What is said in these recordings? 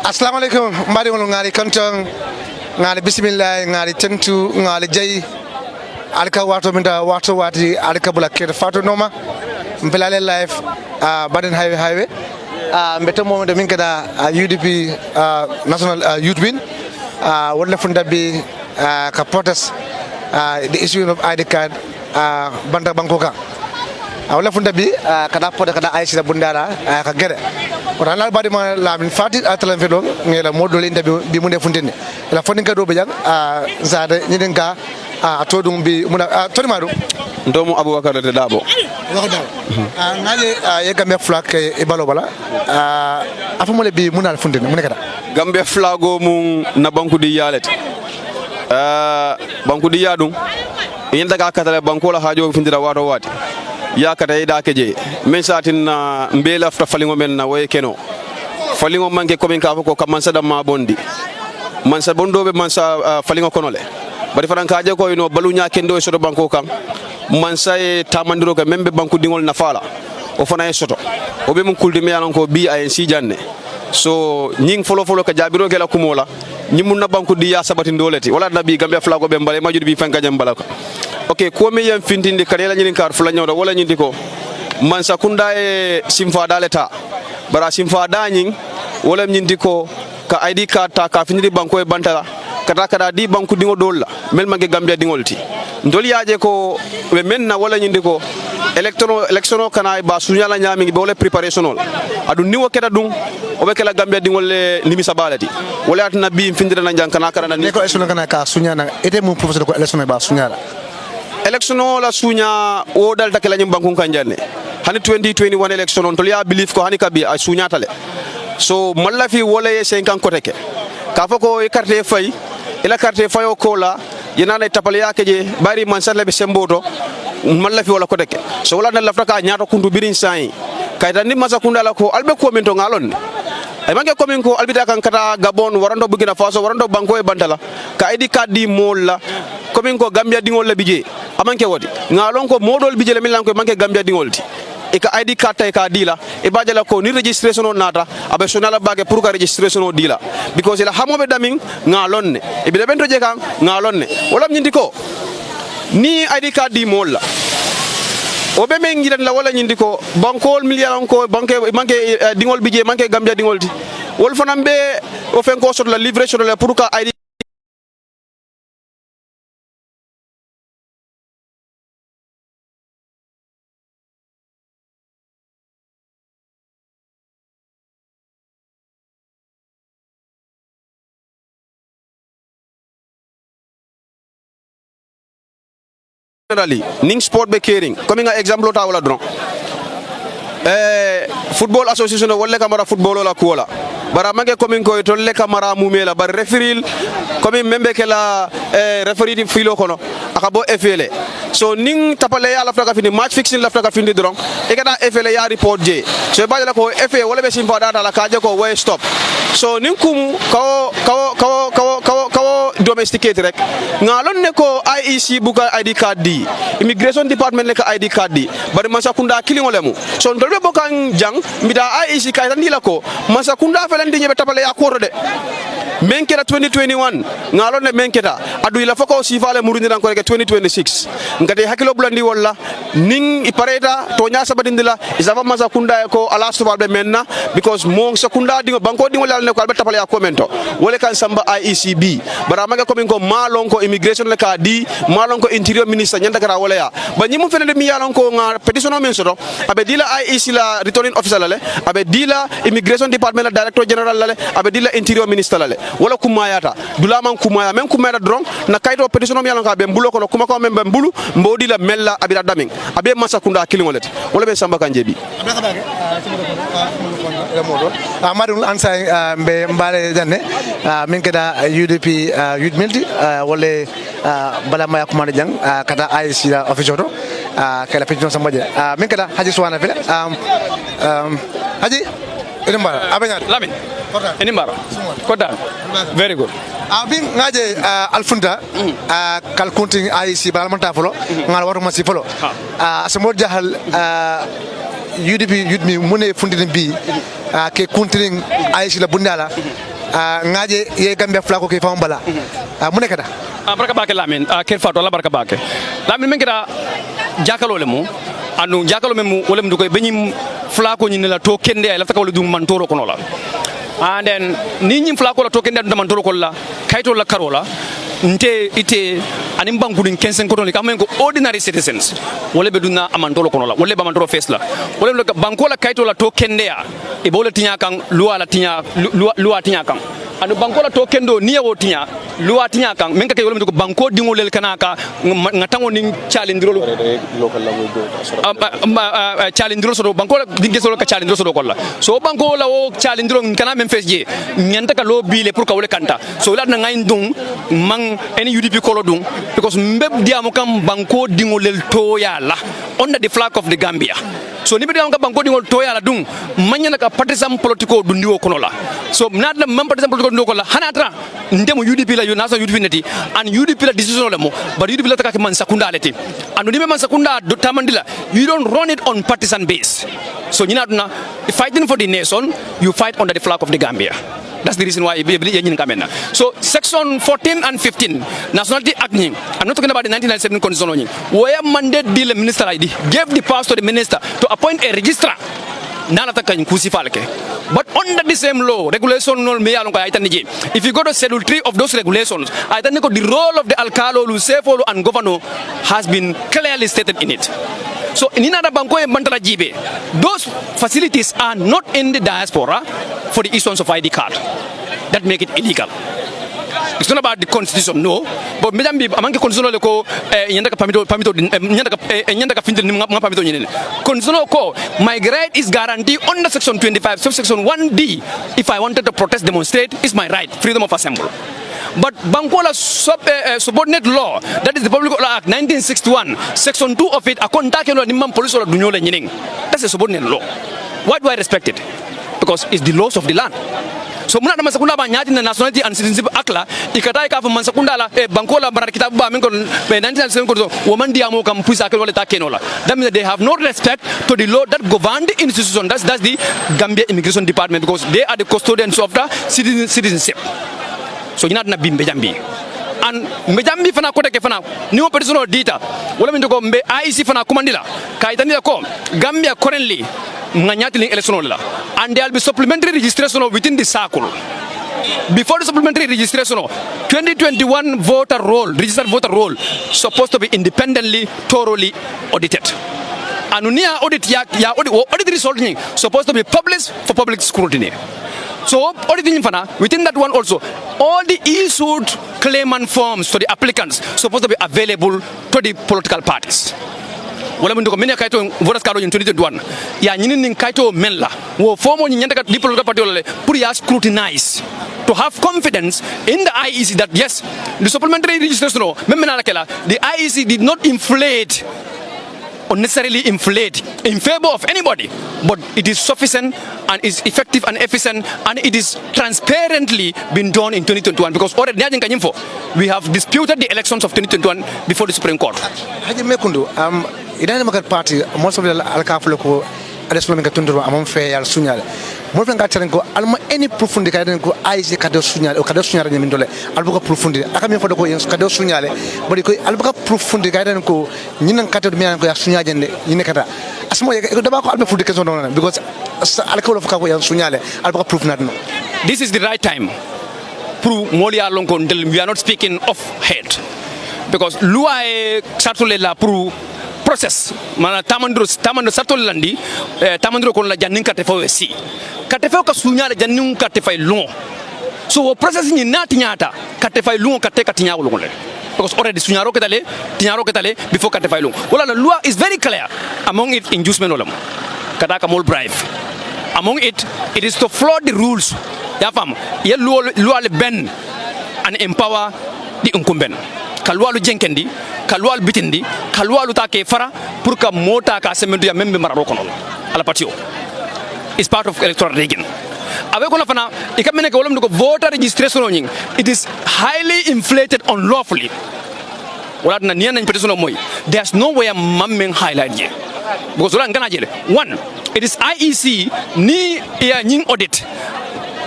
Assalamu alaikum mbadi ngol ngari kantang ngari bismillah ngari tentu ngari jay alka wato minda wato wati alka bula kete fato noma mbelale live baden highway mbeto mo de min kada UDP national youth win wala funda bi ka protest the issue of ID card banda bankoka wala funda bi kada poda kada aisha bundara ka gere ko tanal badi ma lamin fati atalan fedo ngela modol inde bi munde fundene la fondin ka do be jang zade nyiden ka atodum bi muna toni madu ndomu abubakar de dabo wakada ngaje ye gambe flak e balo bala afamole bi munal fundene mun kada gambe flago mun na banku di yalete banku di yadum yin daga katale banko la hajo findira wato wati ya kata ida keje men satin na mbela afta falingo men na way keno falingo manke komin ka ko kamansa da ma bondi mansa bondo be mansa falingo konole bari faran ka je ko ino balunya kendo soto banko kan mansa e tamandiro ka membe banku dingol na fala o fana e soto o be mun kulde me yalan ko bi ay si janne so nying folo ka jabiro ke la kumola nyimun na banku di ya sabati ndoleti wala nabi gambe flago be mbale majudi bi fanka jam balaka ok ko mi yam fintinde kadela nyin kar fula nyawda wala nyindi ko man sakunda e simfa daleta bara simfa danyin wala nyindi ko ka ID card ta ka finidi banko e bantala kada di banku dingo dolla mel mage gambia dingolti ndol yaaje ko be menna wala nyindi ko electoral kana ba sunyala nyami be wala preparational adu niwo keda dum o be kala gambia dingol limisa balati wala atna bi findira na jankana kana ne ko election kana ka sunyana ete mu professeur ko election ba sunyala election la sunya o dal takela nyim bankun kanjanne hani 2021 election on to ya believe ko hani kabi a sunya tale so malla fi wala ye 50 ko teke ka fako e carte fay ila carte fayo ko la yana na tapale yake je bari man sarle be semboto malla fi wala ko teke so wala na lafta ka nyaato kundu birin sai kayta ni masa kunda la ko albe ko mento ngalon ay mange ko min ko albida kan kata Gabon warando Burkina Faso warando banko e bantala ka ID card di molla ko min ko Gambia dingol la bije amanke wodi ngalon ko modol bije le min lan ko manke Gambia dingolti e ka ID card tay ka dila e bajala ko ni registration on nata abe sonala bage pour ka registration on dila because ila hamobe damin ngalon ne e bi bento je kan ngalon ne wala nyindi ko ni ID card di molla o be men ngidan la wala nyindi ko bankol million ko banque manke dingol bije manke Gambia dingolti wol fanam be o fen ko sot la livration la pour ka ID generally ning sport be caring comme nga exemple ta wala dron football association wala kamara football la ko wala bara mange comme ko to le kamara mumela bar referil comme membe ke la referee filo kono akabo FLA so ning tapale ya la fraka fini match fixing la fraka fini dron e kada FLA ya report je so ba la ko FA wala be simpa data la kaje ko way stop so ning kumu kawo domesticate rek ngalon ne ko IEC buka ID card di immigration department le ka ID card di bari masakunda kilingo lemu so ndolbe bokan jang mida IEC kay tan dila ko masakunda felandi nyebe tapale ya ko de menketa 2021 ngalon ne menketa adu ila fako sifale murundi ran ko rek 2026 ngade hakilo bulandi walla ning ipareta to nya sabadindila isaba masakunda ko ala subal be menna because mo sakunda dingo banko dingo lal ne ko albe tapale ya commento wala kan samba IECB bara maga ko min ko malon ko immigration le ka di malon ko interior minister nyanda kara wala ya ba nyimu fenede mi yalon ko nga petition men soto abe dila IEC la returning officer lale abe dila immigration department la director general lale abe dila interior minister lale wala kumayata dula man kumaya men kumaya dron na kayto petition mi yalon ka be mbulo ko kuma ko men be mbulu mbodi la mella abira daming abe masakunda kilingolete wala be samba kanjebi amadou ansay be mbale janne min kada UDP youth milti wala bala maya kuma jang kata IEC la officer to kala petition sambaje min kada haji suwana fele haji inimbara abanyar lamin inimbara kodan very good Abin ngaje alfunta kal kunting IC balmanta folo ngal waru masi folo asmo jahal UDP mune fundin bi ke kunting IC la bundala ngaje ye gambe flako ke fambala mune kada baraka bake lamin ker fato la baraka bake lamin men kada jakalo le mu anu jakalo memu wala mu koy benyim flako ni la to kende ay la takawle dum man toro kono la and then ni nyim flako la to kende dum man toro kolla kayto la karola nte ite anim bankudin 15 kono ka men ko ordinary citizens wala be dunna amantolo kono la wala be amantolo face la wala banko la kayto la to kende ya e bola tinya kan luwa la tinya luwa tinya kan anu banko la to kendo ni yawo tinya luwa tinya kan men ka kay wala ko banko dingolel kanaka ngatango ning chalindrolo local language do chalindrolo so banko la dinge so ka chalindrolo so kolla so banko la o chalindrolo kana men face je nyanta ka lo bile pour ka wala kanta so la na ngay ndung mang any UDP kolo dung because mbeb diamo kam banko dingolel to yala under the flag of the Gambia so ni be diamo kam banko dingol to yala dung manyana ka partisan politico dundiwo kono la so not the member partisan politico dundiwo kono la hanatra ndemo UDP la national UDP neti and UDP la decision le mo but UDP la taka man sakunda leti and ni be man sakunda do tamandila you don't run it on partisan base so nyina duna fighting for the nation you fight under the flag of the Gambia. That's the reason why so section 14 and 15 nationality act I'm not talking about the 1997 constitution where mandate the minister ID gave the powers to the minister to appoint a registrar but under the same law regulation if you go to schedule 3 of those regulations the role of the alcalo lucefolo and governor has been clearly stated in it. So in another banko and Bantala Jibe, those facilities are not in the diaspora for the issuance of ID card. That make it illegal. It's not about the constitution, no. But Madam Bib, among the constitutional co, Yandaka Pamito, Yandaka Pamito, constitutional co, my right is guaranteed under section 25, subsection 1D. If I wanted to protest, demonstrate, is my right, freedom of assembly. But Bankola subordinate law, that is the Public Law Act 1961, section 2 of it, that's a subordinate law. Why do I respect it? Because it's the laws of the land. So muna masakunda ba nyati na nationality and citizenship akla ikatai ka fa masakunda la bankola barar kitabu ba men ko 1997 ko woman diamo kam puisa ke wala ta kenola that means they have no respect to the law that govern the institution. That's the Gambia Immigration Department because they are the custodians of the citizenship. So you're not na bimbe jambi and mbejambi fana kote ke fana new personal data wala min ko mbe IC fana kumandila kaitanila ko Gambia currently nganyati election la and there will be supplementary registration within the circle. Before the supplementary registration 2021 voter roll, registered voter roll supposed to be independently thoroughly audited. Anunia audit ya audit result supposed to be published for public scrutiny. So auditing within that one also, all the issued claimant forms to the applicants supposed to be available to the political parties. Wala mun ko menya kayto votas card in 2021 ya nyinin nin kayto menla wo formo ni nyanda di political party le pour ya scrutinize to have confidence in the IEC that yes the supplementary registration memena la the IEC did not inflate unnecessarily inflate in favor of anybody, but it is sufficient and is effective and efficient and it is transparently been done in 2021 because already we have disputed the elections of 2021 before the Supreme Court. Haji Mekundu, Democrat Party, most of the Alcafloco, Adeslomica Tundro, among fair Sunyal. Morfengatenko, Alma any proof on the Kadenko, Isaac Cadosunyal or Cadosunyal in Mindole, Albuca Profundi, I come for the Koyans Cadosunyale, but Albuca proof on the Kadenko, Ninan Catamian Sunyal in Nekata. As more about Alba Fudicason because alcohol of Kawayan Sunyale, Albuca proof not. This is the right time. Prove Molia Longon, we are not speaking off head because Lua Satulela prove. Process mana tamandro satol landi tamandro kon la jannin kate fo si kate fo ka sunya la jannin kate fay long so process ni nati nyata kate fay long kate katinya long le because already sunyaro ketale tinyaro ketale before kate fay long wala la law is very clear among it inducement olam kata ka mol bribe among it is to flood the rules ya fam ye law le ben and empower the incumbent kalwalu jenkendi kalwal bitindi kalwalu take fara pour ka mota ka semendu ya membe mararo kono ala patio is part of electoral rigging abe ko la fana ikamene ko wolum ko voter registration onying it is highly inflated unlawfully wala na niyan petition moy there's no way mammen highlight je because wala ngana jele one it is IEC ni ya nying audit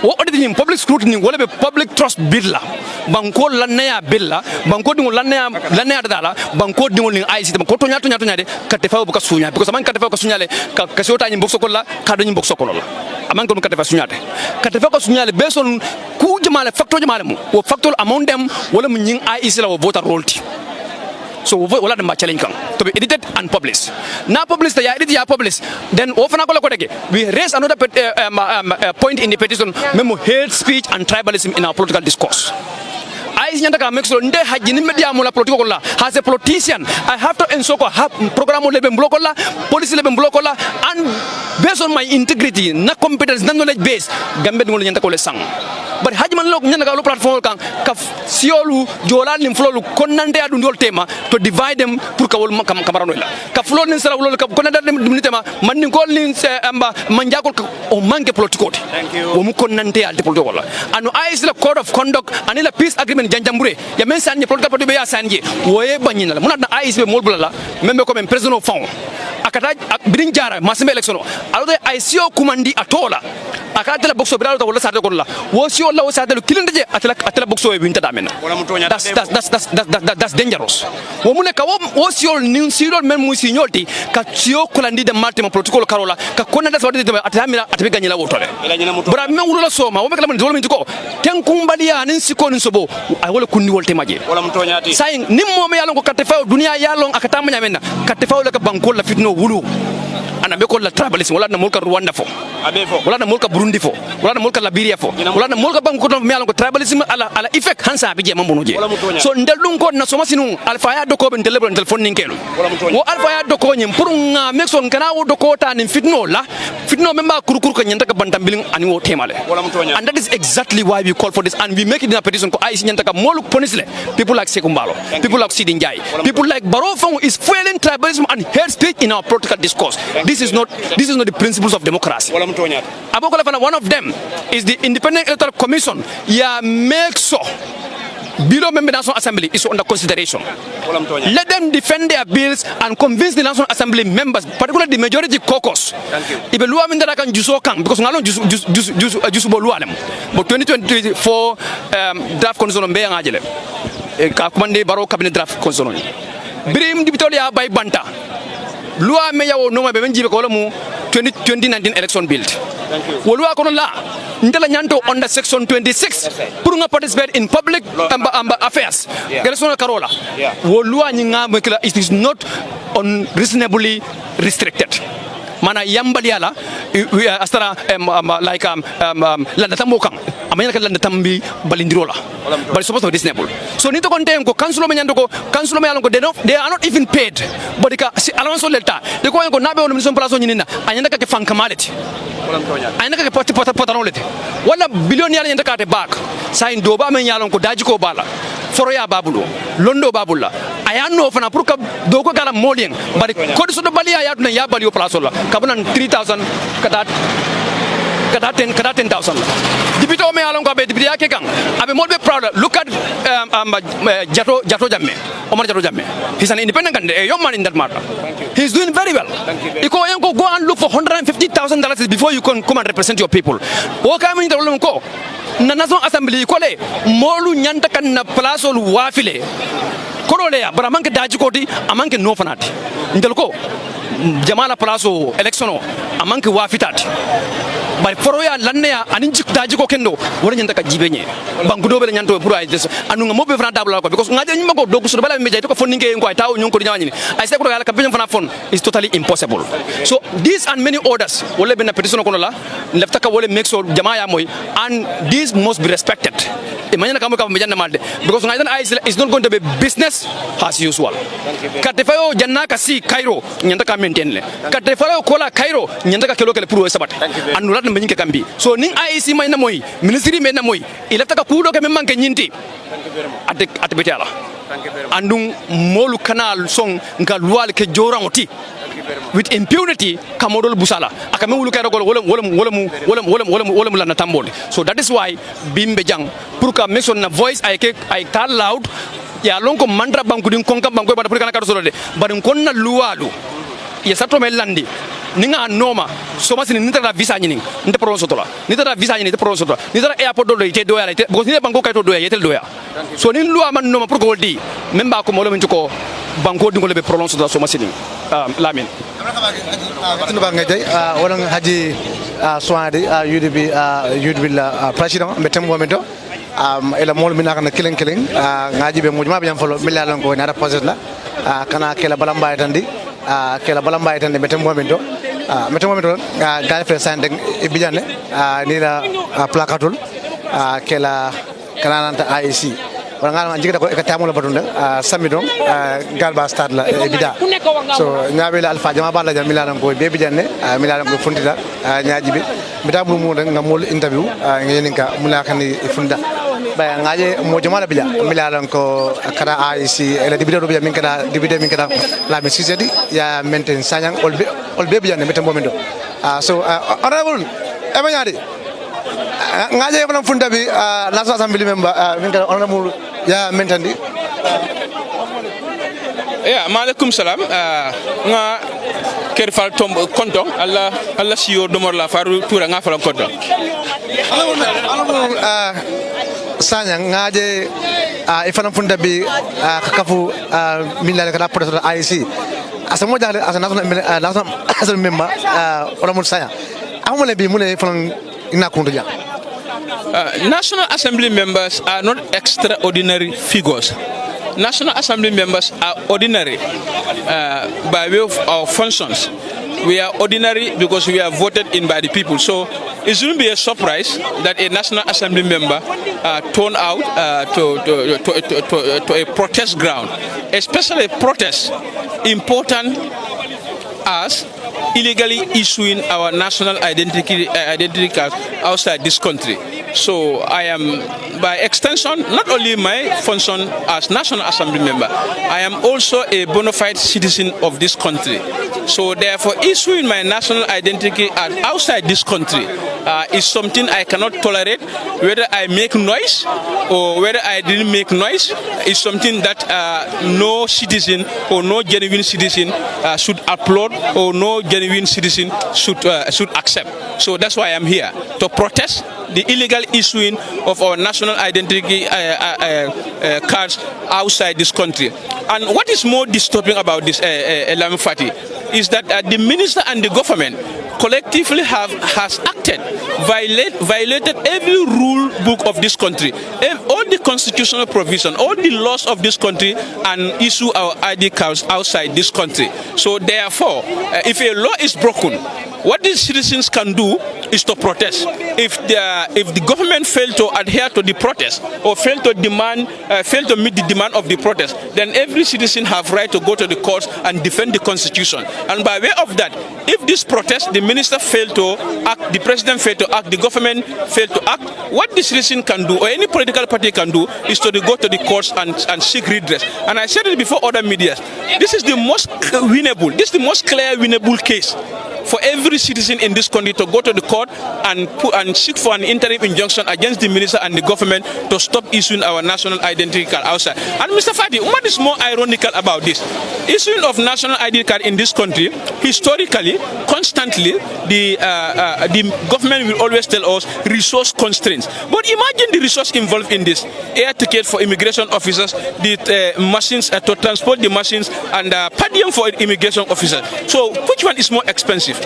wo audit ni public scrutiny wala be public trust bill la banko lanaya bill la banko dingo lanaya dala banko dingo ni IEC ko to nyato de katefa bu ka sunya because man katefa ko sunyale ka sota ni bokso ko la ka do ni bokso ko la aman ko katefa sunyate katefa ko sunyale beson ku jamale factor jamale mu wo factor amount dem wala mu nying IEC la wo voter royalty. So wala dem challenge kan to be edited and published. Now published ya edit ya published. Then often we raise another point in the petition memo hate speech and tribalism in our political discourse. I make sure nde hajini media mula political la as a politician I have to ensure program lebe block la policy lebe block la and based on my integrity na competence na knowledge base gambe ngol nyanta ko le sang but hajman lok nyanda lo platform kan ka siolu jola nim flolu konnande adu ndol tema to divide them pour ka wol kamarano la ka flol nin sala wol ka konnande dum tema man ni gol nin amba manjakol o manke political o mu konnande al political la anu is the code of conduct anila peace agreement janjambure ya men sanje political party be ya sanje woye banyina la munat na ISB molbula la membe ko men president of fond akata bidin jara masimbe election alode ICO kumandi atola akata la boxo bidalo wala sade ko la wo si wala wo sade kilinde je atala boxo e winta damena that's dangerous wo mun ka wo si ol nin si ol men mu si nyolti ka sio kulandi de marti ma protocol karola ka konna da sawde de atamira atabe ganyila wotole bra men wulo soma wo me kala men dolo min ko ten kumbaliya nin siko nin sobo ay wala kunni wolte maje wala mum toñati say nim mom yalon ko katefa dunia yalon akata manya menna katefa la ka bankol la fitno wulu ana be ko la tribalism wala na mulka Rwanda fo wala na mulka Burundi fo wala na mulka Liberia fo wala na mulka banko to me yalon ko tribalism ala effect hansa bi je mambono je so ndel dum ko na soma sinu alfa ya doko ben telebron telephone ninkelo wo alfa ya doko nyim pour nga mexon kana wo doko ta nim fitno memba kurkur ko nyanta ka bantambilin ani wo temale and that is exactly why we call for this and we make it in a petition ko ay nyanta ka moluk ponisle people like Sekumbalo people like Sidin Jai people like Barofong is fueling tribalism and hate speech in our political discourse. This is not the principles of democracy. One of them is the Independent Electoral Commission. Yeah, make sure below member National Assembly is under consideration. Let them defend their bills and convince the National Assembly members, particularly the majority caucus. If you want to can juso kan because ngalon jusu bolualem. But 2024 draft constitution be ngajele. Ka kumande baro cabinet draft constitution. Brim dibitolia by banta. Loi me yawo no be benjibe ko lamu 2019 election bill. Wolwa kono la ndela nyanto under section 26 pour nga participate in public affairs. Election karola. Wolwa nyinga mekla it is not unreasonably restricted. Mana yambaliala astara like landa tamokang amanya kan landa tambi balindirola but supposed to be reasonable so nito konten ko council me nyando ko council me yalon ko they are not even paid but ka allowance leta de ko nabe on mission place nyina anyanda ka fankamality anyanda ka potanolete wala billionaire nyanda ka te back sain do ba me yalon ko daji ko bala foroya babulo londo babulla ayano fana pour ka do ko kala molien bari ko so do baliya ya tuna ya baliyo place la kabunan 3000 kada 10,000 dibito me alon ko be dibiti yake kan abe molbe proud look at jato jamme Omar Jato Jamme he's an independent candidate a young man in that matter he's doing very well go and look for $150,000 before you can come and represent your people o kam ni dawlo ko na National Assembly ko le molu nyanta kan na place ol wafile ko le ya bara manke daji koti amanke no fanati ndel ko jamala place election amanke wafitati bari foroya lanneya anin daji ko kendo wona nyanta ka jibenye bangudo be nyanto pour ay des anu nga mobe fana table ko because ngade nyima ko dogu so bala me jay to ko foninge ko ay taw nyon ko nyawani ay se ko yalla ka benyo fana fon is totally impossible so these and many orders wala be na petition ko la lefta ka wala make sure jama ya moy and these must be respected imagine ka mo ka me janna malde because ngade is not going to be business as usual katefayo janna ka si Cairo nyanta ka maintain le katefayo kola Cairo nyanta ka kelo kele pour sabat anu menyi kambi so ning IEC may na moy ministry may na moy ilata ka kudo ke memang ke nyinti ate betala andung molu kanal song ngal wal ke jorangoti with impunity kamodol busala akame wulu kay rogol wala la tambol. So that is why bimbe jang pour ka make na voice ay call loud ya lonko mandra banku din konka banku bada pour kana kado solo de badin konna luwalu ya sato melandi ninga noma soma sini nitara visa nyini nte pro sotola nitara visa nyini te pro sotola nitara airport do ite doya ite because ni banko kay to doya yetel doya so nin luwa man noma pour ko di memba ko molo men ko banko dingol be prolonge sotola soma sini lamin tinu ba ngay wala haji soade UDP la president metem momento ela mol mina kana kileng ngaji be mujuma be jam folo milalan ko na projet la kana kela balamba tandi kela balamba tandi metem momento gal fe sande e bijane ni la placatul kela kananta IEC wala ngala jigata ko e tamulo batunda sammi don galba stade la e bida so nyaabe la alfa jama balla jam milalan ko be bijane milalan ko fundita nyaaji be bida bu mo ngamol interview ngeninka mulakani funda ba ngaje mo jama la bija milalan ko kara IEC ela dibido bija min kada la mi sisedi ya maintain sanyang olbe bijane metem momento so honorable emanyadi ngaje fana funda bi national assembly member min kada honorable ya mentandi ya maaleykum salam nga ker fal tom konton alla siyo domor la faru toura nga fal konton sanya ngaje ifana funda bi kafu milale kada proto IC asamo jale as national member honorable sanya amule bi mule fana ina kundu ja. National Assembly members are not extraordinary figures. National Assembly members are ordinary by way of our functions. We are ordinary because we are voted in by the people. So it shouldn't be a surprise that a National Assembly member turned out to a protest ground, especially protest important as illegally issuing our national identity cards outside this country. So I am, by extension, not only my function as National Assembly member, I am also a bona fide citizen of this country. So therefore, issuing my national identity card outside this country is something I cannot tolerate. Whether I make noise or whether I didn't make noise is something that no citizen or no genuine citizen should applaud or no genuine citizen should accept. So that's why I'm here, to protest the illegal issuing of our national identity cards outside this country. And what is more disturbing about this, Elam Fati, is that the minister and the government collectively has acted, violated every rule book of this country, all the constitutional provision, all the laws of this country, and issue our ID cards outside this country. So therefore, if a law is broken, what these citizens can do is to protest. If the government fail to adhere to the protest or fail to meet the demand of the protest, then every citizen have right to go to the courts and defend the constitution. And by way of that, if this protest, the minister failed to act, the president failed to act, the government failed to act, what the citizen can do or any political party can do is to go to the courts and seek redress. And I said it before other media, this is the most winnable, this is the most clear winnable case for every citizen in this country to go to the court and seek for an interim injunction against the minister and the government to stop issuing our national identity card outside. And Mr. Fadi, what is more ironical about this? Issuing of national ID card in this country, historically, constantly, the government will always tell us resource constraints. But imagine the resource involved in this: air ticket for immigration officers, the machines to transport the machines, and per diem for immigration officers. So which one is more expensive?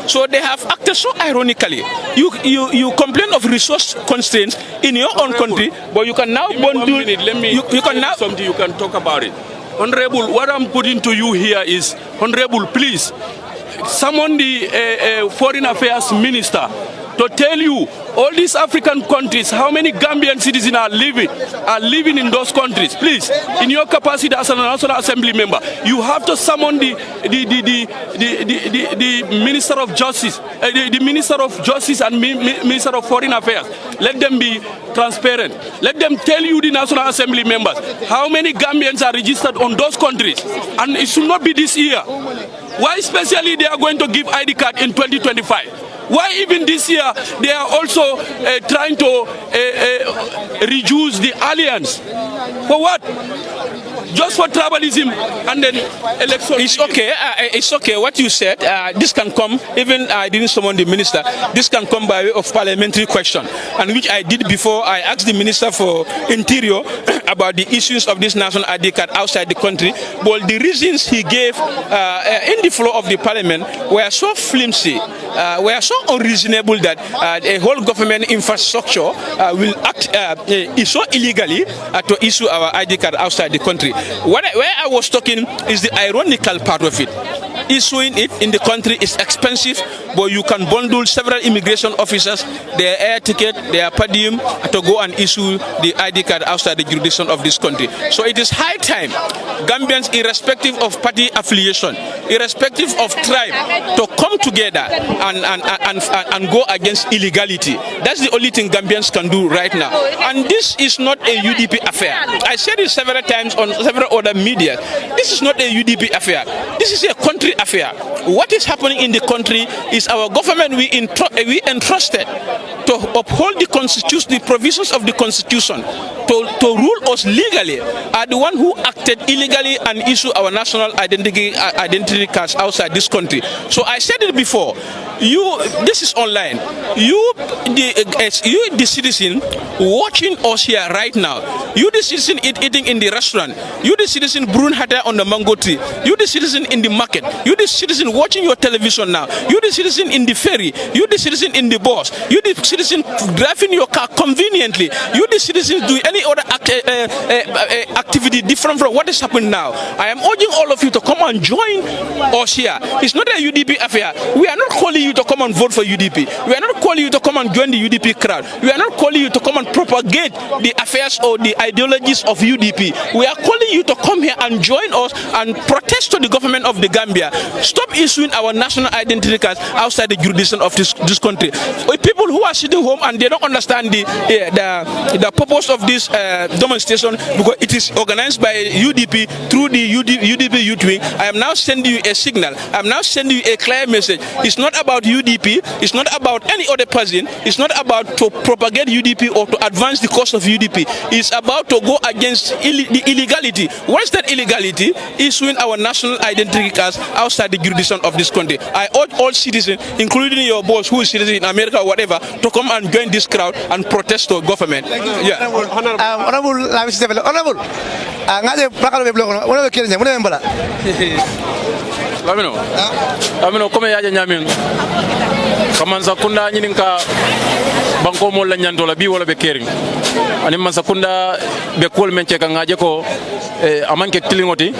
So they have acted so ironically. You complain of resource constraints in your own country, but you can now bundle. You can now something you can talk about it. Honorable, what I'm putting to you here is, Honorable, please summon the Foreign Affairs Minister to tell you all these African countries, how many Gambian citizens are living in those countries. Please, in your capacity as a National Assembly member, you have to summon the Minister of Justice, the Minister of Justice and Minister of Foreign Affairs. Let them be transparent. Let them tell you, the National Assembly members, how many Gambians are registered on those countries. And it should not be this year. Why especially they are going to give ID card in 2025? Why even this year they are also trying to reduce the alliance? For what? Just for tribalism and then election. It's okay. It's okay. What you said, this can come, even I didn't summon the minister, this can come by way of parliamentary question, and which I did before. I asked the Minister for Interior about the issues of this national ID card outside the country. But the reasons he gave in the floor of the parliament were so flimsy, were so unreasonable that a whole government infrastructure will act so illegally to issue our ID card outside the country. Where I was talking is the ironical part of it. Issuing it in the country is expensive, but you can bundle several immigration officers, their air ticket, their per diem, to go and issue the ID card outside the jurisdiction of this country. So it is high time Gambians, irrespective of party affiliation, irrespective of tribe, to come together and go against illegality. That's the only thing Gambians can do right now. And this is not a UDP affair. I said it several times on several other media. This is not a UDP affair. This is a country affair. What is happening in the country is our government we entrusted to uphold the constitution, the provisions of the constitution, to rule us legally, are the one who acted illegally and issue our national identity cards outside this country. So I said it before. This is online. You, the citizen watching us here right now. You, the citizen eating in the restaurant. You, the citizen brewing hatter on the mango tree. You, the citizen in the market. You, the citizen watching your television now. You, the citizen in the ferry. You, the citizen in the bus. You, the citizen driving your car conveniently. You, the citizen doing any other activity different from what is happening now. I am urging all of you to come and join us here. It's not a UDP affair. We are not calling you to come and vote for UDP. We are not calling you to come and join the UDP crowd. We are not calling you to come and propagate the affairs or the ideologies of UDP. We are calling you to come here and join us and protest to the government of the Gambia. Stop issuing our national identity cards outside the jurisdiction of this country. People who are sitting home and they don't understand the purpose of this demonstration, because it is organized by UDP through the UDP Youth Wing. I am now sending you a signal. I am now sending you a clear message. It's not about UDP. It's not about any other person. It's not about to propagate UDP or to advance the cause of UDP. It's about to go against the illegality. What is that illegality? Issuing our national identity cards outside the jurisdiction of this country. I urge all citizens, including your boss who is citizen in America or whatever, to come and join this crowd and protest to government. Yeah. Honorable, honorable. Ngaje pakalo be blog no, wala kire nyamuna mbala. Lamino comme yaje nyamin. Kamanza kunda nyininka banko mo la nyandola bi wala be kering. Ani man sakunda be kol menche ka ngaje ko amanke tilingoti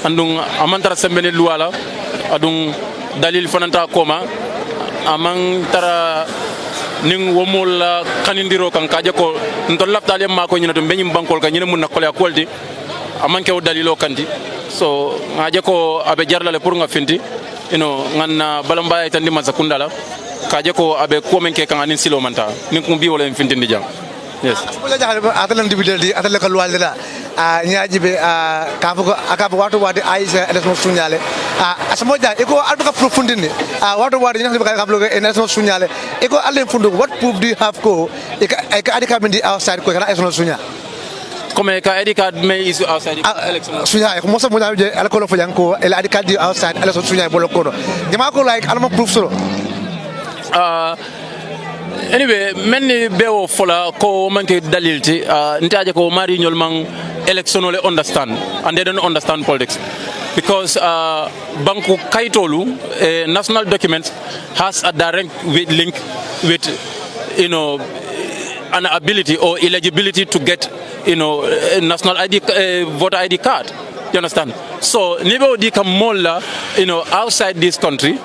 andung amantara sembene luwala adung dalil fananta koma amantara ning womol kanindiro kan kaje ko ntol laftale ma ko nyina to benyim bankol ka nyina mun nakole akolti amanke o dalilo kanti so ngaje ko abe jarlale pour nga finti nganna balamba ay tandi man sakunda la kaje ko abe ko menke kan anin silo manta ning ko bi wala finti ndijam yes atalan dividend atale ko walila nyaajibe kafugo akabu watu wadi aisha election sunyale asamoja eko albuka profundini watu wadi nyaajibe kafugo election sunyale eko allen fundu what proof do you have ko eka adika bindi outside ko kana election sunya comme ka adika may is outside election sunya ko mosa moja je alcohol fo yanko el adika di outside election sunya bolo ko jama ko like alma proof solo anyway many bewo fola ko manke dalilti ntaje ko mari nyol mang election ole understand and they don't understand politics because banku kaitolu national documents has a direct link with an ability or eligibility to get a national ID voter ID card, you understand? So nibo di kamola outside this country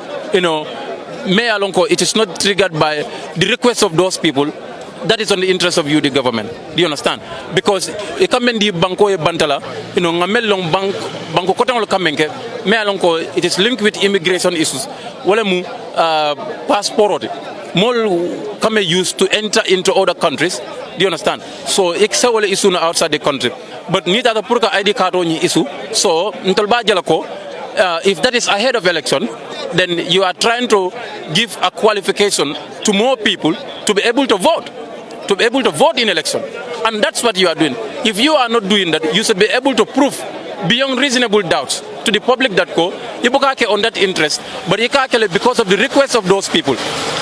may alonko it is not triggered by the request of those people. That is on the interest of you, the government. Do you understand? Because it come in the banko e bantala, ngamel long banko kotangol kamenke, me alonko it is linked with immigration issues. Wale mu passport more come used to enter into other countries. Do you understand? So it's a issue outside the country. But neither the purka ID card on issue. So ntolba jalako if that is ahead of election, then you are trying to give a qualification to more people to be able to vote. To be able to vote in election. And that's what you are doing. If you are not doing that, you should be able to prove beyond reasonable doubts to the public that go, Ibukake on that interest, but Ikakele because of the request of those people.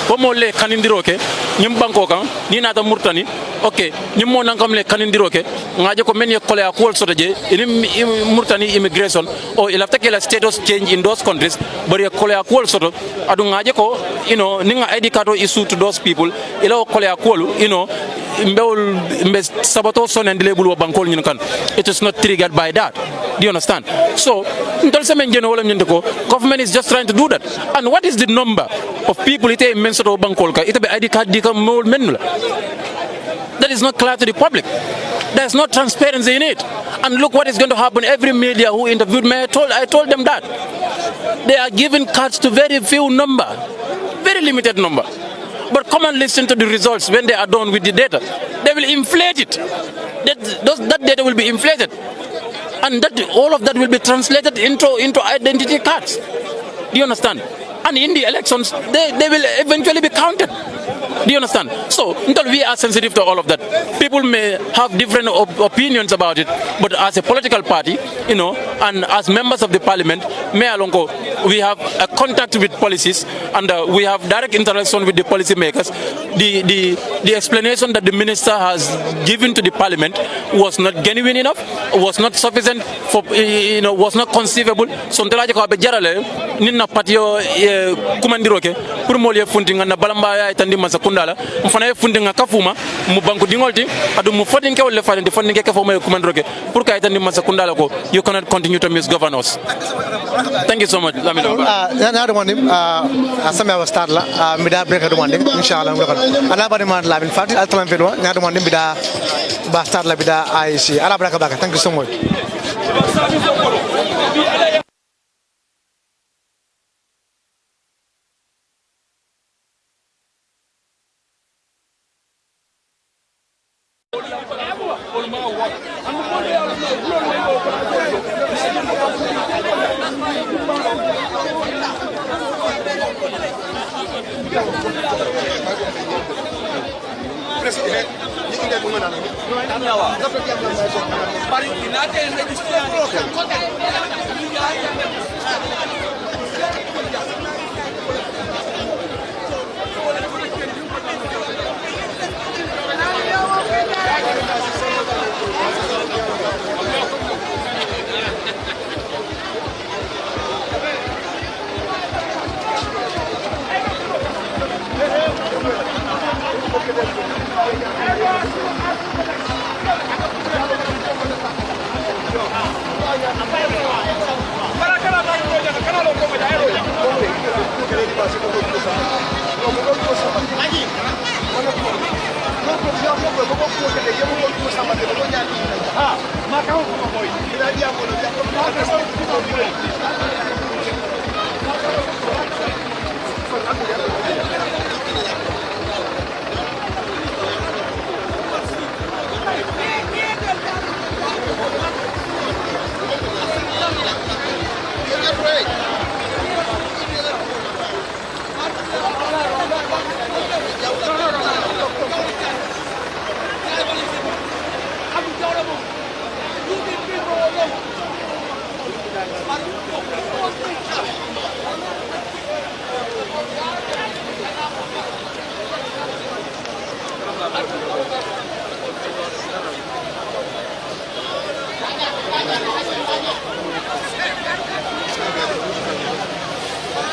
Pomole Kanindiroke, Nimbankoka, Nina the Murtani, okay, Nimonankamle Kanindiroke, Ngajako many Kolea Kual Sotaje, Murtani immigration, or Ilatakela status change in those countries, but a Kolea Kual Soto, Adungajako, Ninga Edikato issue to those people, Ilo Kolea Kual, Sabato son and Lebu Bankol Yunkan. It is not triggered by that. Do you understand? So, government is just trying to do that. And what is the number of people it is mentioned or Bankolka? It be ID card that is not clear to the public. There's no transparency in it. And look what is going to happen. Every media who interviewed me, I told them that. They are giving cards to very few number, very limited number. But come and listen to the results when they are done with the data. They will inflate it. That data will be inflated. And all of that will be translated into identity cards. Do you understand? And in the elections, they will eventually be counted. Do you understand? So, until we are sensitive to all of that, people may have different opinions about it, but as a political party, and as members of the parliament, we have a contact with policies, and we have direct interaction with the policy makers. The explanation that the minister has given to the parliament was not genuine enough, was not sufficient, was not conceivable. So, ninna patio kumandiroke pour molie fundinga na balamba ya itandi masakundala mfana ye fundinga kafuma mu banku dingolti adu mu fodinke wala fane fundinge kafuma kumandiroke pour ka itandi masakundala ko you cannot continue to misgovern us. Thank you so much. na do wandi asame wa start la mida break do wandi inshallah ala bari man la bin fati altalam fedwa na do wandi bida ba start la bida aishi ala baraka baka. Thank you so much.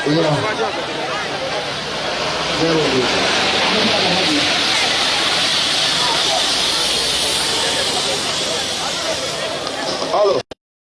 Yeah.